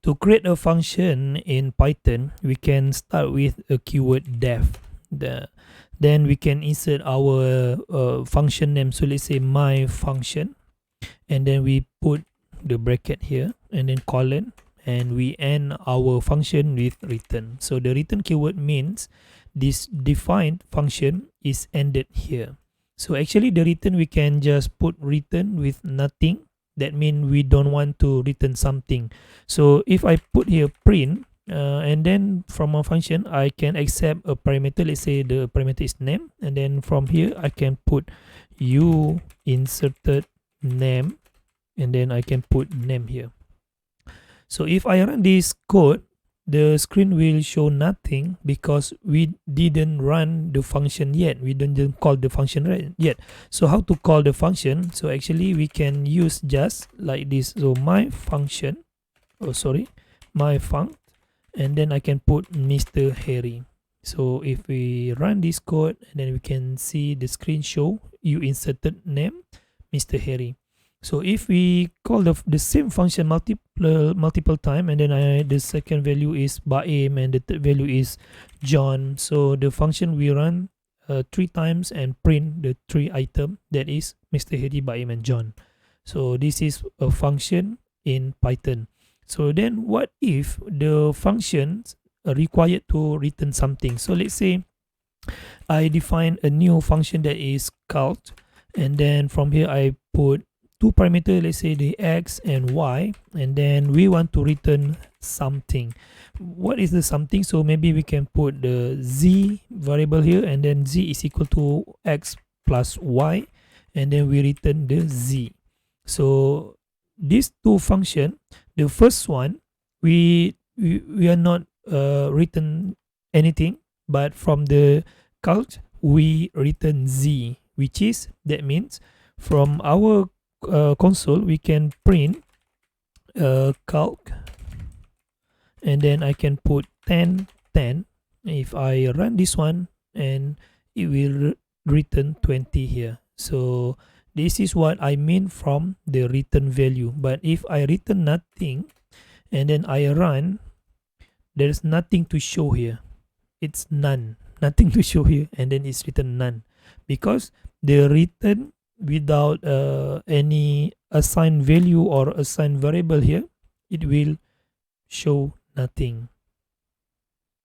To create a function in Python, we can start with a keyword def. Then we can insert our function name. So let's say my function, and then we put the bracket here and then colon, and we end our function with return. So the return keyword means this defined function is ended here. So actually the return, we can just put return with nothing. That means we don't want to return something. So if I put here print, and then from a function I can accept a parameter. Let's say the parameter is name, and then from here I can put you inserted name, and then I can put name here. So if I run this code, the screen will show nothing because we didn't run the function yet. We didn't call the function yet. So how to call the function? So actually we can use just like this. So my function, my func, and then I can put Mr. Harry. So if we run this code, and then we can see the screen show you inserted name Mr. Harry. So if we call the same function multiple time, and then the second value is Baim and the third value is John. So the function we run 3 times and print the 3 item, that is Mr. Harry, Baim and John. So this is a function in Python. So then what if the functions are required to return something? So let's say I define a new function that is cult, and then from here I put 2 parameters, let's say the x and y, and then we want to return something. What is the something? So maybe we can put the z variable here, and then z is equal to x plus y, and then we return the z. So these 2 functions, the first one we are not return anything, but from the cult we return z, which is, that means from our console we can print calc, and then I can put 10 10. If I run this one, and it will return 20 here. So this is what I mean from the return value. But if I return nothing and then I run, there's nothing to show here. It's none, nothing to show here, and then it's written none, because the return without any assigned value or assigned variable here, it will show nothing.